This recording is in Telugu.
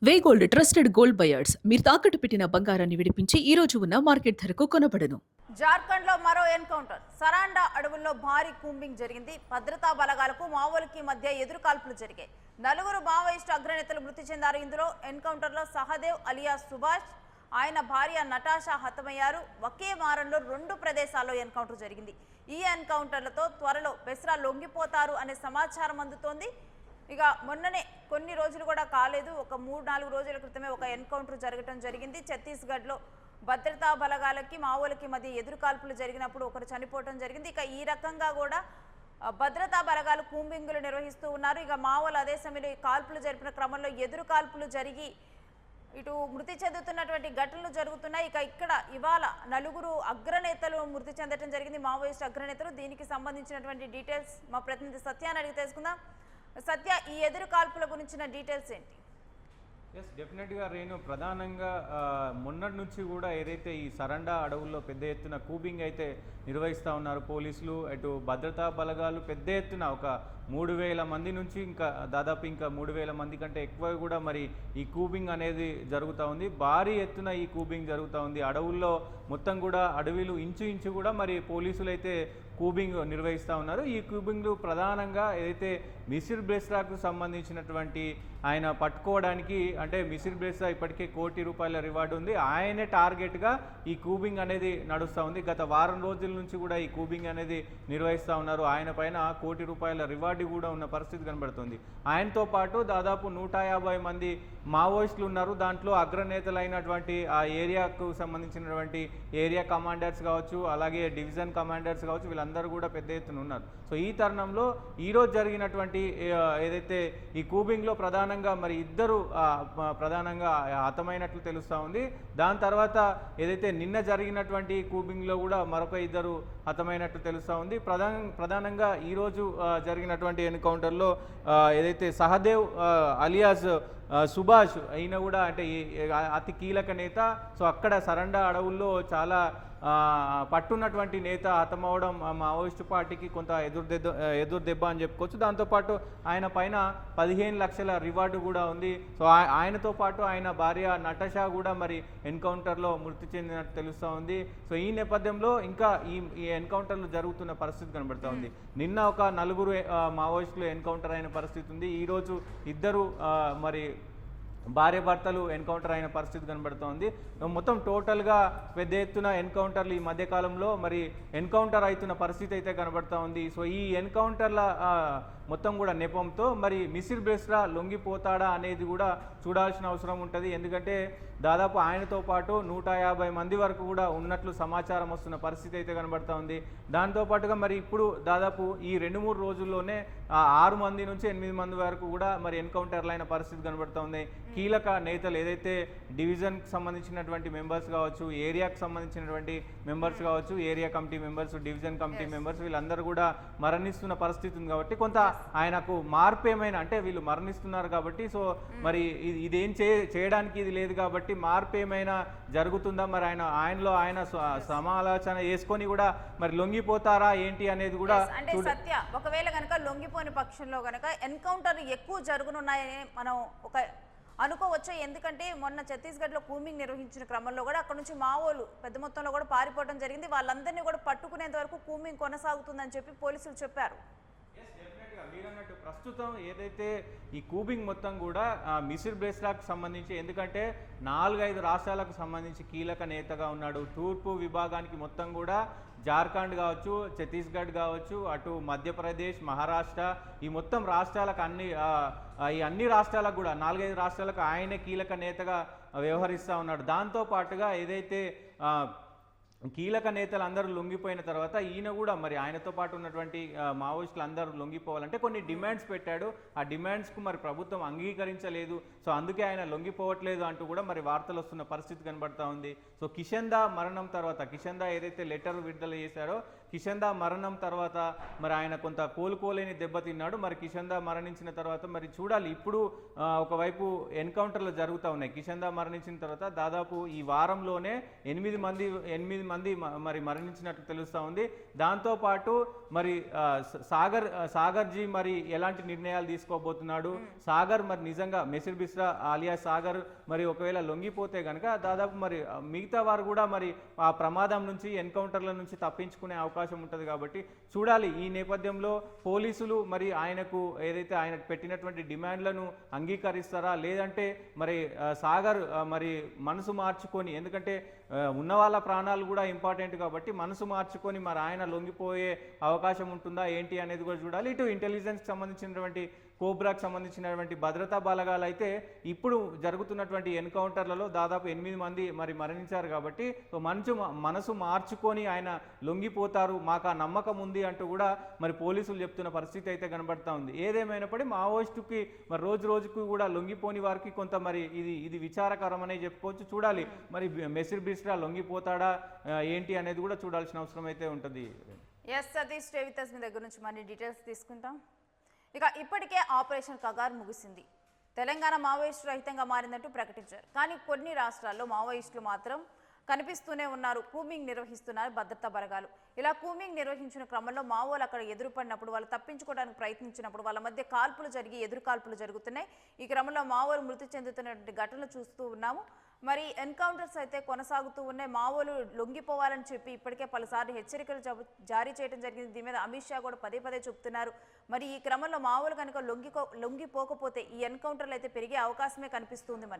వేగోల్డ్ ట్రస్టెడ్ గోల్డ్ బయర్స్ మీరు తాకట్టు పెట్టిన బంగారాన్ని విడిపించి ఈ రోజు ఉన్న మార్కెట్ ధరకు కొనబడను. జార్ఖండ్ లో మరో ఎన్కౌంటర్. సరాండా అడవుల్లో భారీ కూంబింగ్ జరిగింది. భద్రతా బలగాలకు మావోలకి మధ్య ఎదురుకాల్పులు జరిగాయి. నలుగురు మావోయిస్టు అగ్రనేతలు మృతి చెందారు. ఇందులో ఎన్కౌంటర్ లో సహదేవ్ అలియాస్ సుభాష్, ఆయన భార్య నటాషా హతమయ్యారు. ఒకే వారంలో 2 ప్రదేశాల్లో ఎన్కౌంటర్ జరిగింది. ఈ ఎన్కౌంటర్లతో త్వరలో బెస్రా లొంగిపోతారు అనే సమాచారం అందుతోంది. ఇక మొన్ననే కొన్ని రోజులు కూడా కాలేదు, ఒక 3-4 రోజుల క్రితమే ఒక ఎన్కౌంటర్ జరగడం జరిగింది. ఛత్తీస్గఢ్లో భద్రతా బలగాలకి మావోలకి మధ్య ఎదురుకాల్పులు జరిగినప్పుడు ఒకరు చనిపోవడం జరిగింది. ఇక ఈ రకంగా కూడా భద్రతా బలగాలు కూంబింగులు నిర్వహిస్తూ ఉన్నారు. ఇక మావోలు అదే సమయంలో ఈ కాల్పులు జరిపిన క్రమంలో ఎదురు కాల్పులు జరిగి ఇటు మృతి చెందుతున్నటువంటి ఘటనలు జరుగుతున్నాయి. ఇక ఇక్కడ ఇవాళ 4 అగ్రనేతలు మృతి చెందడం జరిగింది, మావోయిస్ట్ అగ్రనేతలు. దీనికి సంబంధించినటువంటి డీటెయిల్స్ మా ప్రతినిధి సత్యాన్ని అడిగి తెలుసుకుందాం. సత్య, ఈ ఎదురు కాల్పుల గురించిన డీటెయిల్స్ ఏంటి? ఎస్, డెఫినెట్గా రేణు, ప్రధానంగా మొన్నటి నుంచి కూడా ఏదైతే ఈ సరండా అడవుల్లో పెద్ద ఎత్తున కూబింగ్ అయితే నిర్వహిస్తూ ఉన్నారు పోలీసులు, అటు భద్రతా బలగాలు పెద్ద ఎత్తున ఒక 3000 మంది నుంచి ఇంకా దాదాపు ఇంకా 3000 మంది కంటే ఎక్కువ కూడా మరి ఈ కూబింగ్ అనేది జరుగుతూ ఉంది. భారీ ఎత్తున ఈ కూబింగ్ జరుగుతూ ఉంది. అడవుల్లో మొత్తం కూడా అడవిలు ఇంచు కూడా మరి పోలీసులు అయితే కూబింగ్ నిర్వహిస్తూ ఉన్నారు. ఈ కూబింగ్లు ప్రధానంగా ఏదైతే మిసిర్ బ్రెస్రాకు సంబంధించినటువంటి ఆయన పట్టుకోవడానికి, అంటే మిసిర్ బ్రెస్రా ఇప్పటికే ₹1,00,00,000 రివార్డు ఉంది, ఆయనే టార్గెట్గా ఈ కూబింగ్ అనేది నడుస్తూ ఉంది. గత వారం రోజుల నుంచి కూడా ఈ కూబింగ్ అనేది నిర్వహిస్తూ ఉన్నారు. ఆయన పైన ₹1,00,00,000 రివార్డు కూడా ఉన్న పరిస్థితి కనబడుతుంది. ఆయనతో పాటు దాదాపు 150 మంది మావోయిస్టులు ఉన్నారు. దాంట్లో అగ్రనేతలైనటువంటి ఆ ఏరియాకు సంబంధించినటువంటి ఏరియా కమాండర్స్ కావచ్చు, అలాగే డివిజన్ కమాండర్స్ కావచ్చు, వీళ్ళందరూ కూడా పెద్ద ఎత్తున ఉన్నారు. సో ఈ తరుణంలో ఈరోజు జరిగినటువంటి ఏదైతే ఈ కూబింగ్లో ప్రధానంగా మరి ఇద్దరు ప్రధానంగా హతమైనట్లు తెలుస్తూ ఉంది. దాని తర్వాత ఏదైతే నిన్న జరిగినటువంటి కూబింగ్లో కూడా మరొక ఇద్దరు హతమైనట్లు తెలుస్తూ ఉంది. ప్రధానంగా ఈరోజు జరిగినటువంటి ఎన్కౌంటర్లో ఏదైతే సహదేవ్ అలియాస్ సుభాష్ అయిన కూడా అంటే అతి కీలక నేత. సో అక్కడ సరండా అడవుల్లో చాలా పట్టున్నటువంటి నేత హతమవడం మావోయిస్టు పార్టీకి కొంత ఎదురు దెబ్బ అని చెప్పుకోవచ్చు. దాంతోపాటు ఆయన పైన 15 లక్షల రివార్డు కూడా ఉంది. సో ఆయనతో పాటు ఆయన భార్య నటాషా కూడా మరి ఎన్కౌంటర్లో మృతి చెందినట్టు తెలుస్తూ ఉంది. సో ఈ నేపథ్యంలో ఇంకా ఈ ఎన్కౌంటర్లు జరుగుతున్న పరిస్థితి కనబడుతూ ఉంది. నిన్న ఒక 4 మావోయిస్టులు ఎన్కౌంటర్ అయిన పరిస్థితి ఉంది. ఈరోజు ఇద్దరు మరి భార్య భర్తలు ఎన్కౌంటర్ అయిన పరిస్థితి కనబడుతోంది. మొత్తం టోటల్గా పెద్ద ఎత్తున ఎన్కౌంటర్లు ఈ మధ్యకాలంలో మరి ఎన్కౌంటర్ అవుతున్న పరిస్థితి అయితే కనబడుతూ ఉంది. సో ఈ ఎన్కౌంటర్ల మొత్తం కూడా నెపంతో మరి మిసిర్ బ్రెస్రా లొంగిపోతాడా అనేది కూడా చూడాల్సిన అవసరం ఉంటుంది. ఎందుకంటే దాదాపు ఆయనతో పాటు 150 మంది వరకు కూడా ఉన్నట్లు సమాచారం వస్తున్న పరిస్థితి అయితే కనబడుతూ ఉంది. దాంతోపాటుగా మరి ఇప్పుడు దాదాపు ఈ 2-3 రోజుల్లోనే 6 మంది నుంచి 8 మంది వరకు కూడా మరి ఎన్కౌంటర్లు అయిన పరిస్థితి కనబడుతూ ఉంది. కీలక నేతలు ఏదైతే డివిజన్కి సంబంధించినటువంటి మెంబర్స్ కావచ్చు, ఏరియాకి సంబంధించినటువంటి మెంబర్స్ కావచ్చు, area committee members, division committee members, వీళ్ళందరూ కూడా మరణిస్తున్న పరిస్థితి ఉంది. కాబట్టి కొంత ఆయనకు మార్పు ఏమైనా, అంటే వీళ్ళు మరణిస్తున్నారు కాబట్టి సో మరి ఇదేం చేయడానికి ఇది లేదు కాబట్టి మార్పు ఏమైనా జరుగుతుందా, మరి ఆయనలో ఆయన సమాలోచన చేసుకొని కూడా మరి లొంగిపోతారా ఏంటి అనేది కూడా సత్య, ఒకవేళ కనుక లొంగిపోని పక్షంలో కనుక ఎన్కౌంటర్ ఎక్కువ జరుగునున్నాయని మనం ఒక అనుకోవచ్చు. ఎందుకంటే మొన్న ఛత్తీస్గఢ్లో కూంబింగ్ నిర్వహించిన క్రమంలో కూడా అక్కడ నుంచి మావోలు పెద్ద మొత్తంలో కూడా పారిపోవడం జరిగింది. వాళ్ళందరినీ కూడా పట్టుకునేంత వరకు కూంబింగ్ కొనసాగుతుందని చెప్పి పోలీసులు చెప్పారు. మీరన్నట్టు ప్రస్తుతం ఏదైతే ఈ కూబింగ్ మొత్తం కూడా మిసిర్ బ్రెస్రాకు సంబంధించి, ఎందుకంటే 4-5 రాష్ట్రాలకు సంబంధించి కీలక నేతగా ఉన్నాడు. తూర్పు విభాగానికి మొత్తం కూడా జార్ఖండ్ కావచ్చు, ఛత్తీస్గఢ్ కావచ్చు, అటు మధ్యప్రదేశ్, మహారాష్ట్ర, ఈ మొత్తం రాష్ట్రాలకు ఈ అన్ని రాష్ట్రాలకు కూడా 4-5 రాష్ట్రాలకు ఆయనే కీలక నేతగా వ్యవహరిస్తూ ఉన్నాడు. దాంతోపాటుగా ఏదైతే కీలక నేతలు అందరూ లొంగిపోయిన తర్వాత ఈయన కూడా మరి ఆయనతో పాటు ఉన్నటువంటి మావోయిస్టులు అందరూ లొంగిపోవాలంటే కొన్ని డిమాండ్స్ పెట్టాడు. ఆ డిమాండ్స్కు మరి ప్రభుత్వం అంగీకరించలేదు. సో అందుకే ఆయన లొంగిపోవట్లేదు అంటూ కూడా మరి వార్తలు వస్తున్న పరిస్థితి కనబడుతూ ఉంది. సో కిషన్ దా మరణం తర్వాత, కిషన్ దా ఏదైతే లెటర్ విడుదల చేశారో కిషన్ దా మరణం తర్వాత మరి ఆయన కొంత కోలుకోలేని దెబ్బతిన్నాడు. మరి కిషన్ దా మరణించిన తర్వాత మరి చూడాలి. ఇప్పుడు ఒకవైపు ఎన్కౌంటర్లు జరుగుతూ ఉన్నాయి. కిషన్ దా మరణించిన తర్వాత దాదాపు ఈ వారంలోనే 8 మంది మరి మరణించినట్లు తెలుస్తూ ఉంది. దాంతోపాటు మరి సాగర్జీ మరి ఎలాంటి నిర్ణయాలు తీసుకోబోతున్నాడు, సాగర్ మరి నిజంగా మెసిర్ బిస్రా ఆలియా సాగర్ మరి ఒకవేళ లొంగిపోతే కనుక దాదాపు మరి మిగతా వారు కూడా మరి ఆ ప్రమాదం నుంచి ఎన్కౌంటర్ల నుంచి తప్పించుకునే అవకాశం ఉంటుంది. కాబట్టి చూడాలి. ఈ నేపథ్యంలో పోలీసులు మరి ఆయనకు ఏదైతే ఆయనకు పెట్టినటువంటి డిమాండ్లను అంగీకరిస్తారా, లేదంటే మరి సాగర్ మరి మనసు మార్చుకొని, ఎందుకంటే ఉన్న వాళ్ళ ప్రాణాలు కూడా ఇంపార్టెంట్ కాబట్టి మనసు మార్చుకొని మరి ఆయన లొంగిపోయే అవకాశం ఉంటుందా ఏంటి అనేది కూడా చూడాలి. ఇటు ఇంటెలిజెన్స్కి సంబంధించినటువంటి కోబ్రాకు సంబంధించినటువంటి భద్రతా బలగాలు అయితే ఇప్పుడు జరుగుతున్నటువంటి ఎన్కౌంటర్లలో దాదాపు 8 మంది మరి మరణించారు. కాబట్టి మనసు మార్చుకొని ఆయన లొంగిపోతారు, మాకు ఆ నమ్మకం ఉంది అంటూ కూడా మరి పోలీసులు చెప్తున్న పరిస్థితి అయితే కనబడతా ఉంది. ఏదేమైనప్పటికీ మావోయిస్టుకి మరి రోజుకు కూడా లొంగిపోని వారికి కొంత మరి ఇది విచారకరమనే చెప్పుకోవచ్చు. చూడాలి మరి మెసిర్ బిస్రా లొంగిపోతాడా ఏంటి అనేది కూడా చూడాల్సిన అవసరం అయితే ఉంటుంది. ఎస్ సతీష్ రేవితస్ మీ దగ్గర నుంచి మరిన్ని డీటెయిల్స్ తీసుకుంటాం. ఇక ఇప్పటికే ఆపరేషన్ కగార్ ముగిసింది. తెలంగాణ మావోయిస్టు రహితంగా మారిందంటూ ప్రకటించారు. కానీ కొన్ని రాష్ట్రాల్లో మావోయిస్టులు మాత్రం కనిపిస్తూనే ఉన్నారు. కూంబింగ్ నిర్వహిస్తున్నారు భద్రతా బలగాలు. ఇలా కూంబింగ్ నిర్వహించిన క్రమంలో మావోలు అక్కడ ఎదురుపడినప్పుడు, వాళ్ళు తప్పించుకోవడానికి ప్రయత్నించినప్పుడు వాళ్ళ మధ్య కాల్పులు జరిగి ఎదురు కాల్పులు జరుగుతున్నాయి. ఈ క్రమంలో మావోలు మృతి చెందుతున్నటువంటి ఘటనలు చూస్తూ ఉన్నాము. మరి ఎన్కౌంటర్స్ అయితే కొనసాగుతూ ఉన్నాయి. మావోలు లొంగిపోవాలని చెప్పి ఇప్పటికే పలుసార్లు హెచ్చరికలు జారీ చేయడం జరిగింది. దీని మీద అమిత్ షా కూడా పదే చెప్తున్నారు. మరి ఈ క్రమంలో మావోలు కనుక లొంగిపోకపోతే ఈ ఎన్కౌంటర్లు అయితే పెరిగే అవకాశమే కనిపిస్తుంది మనకి.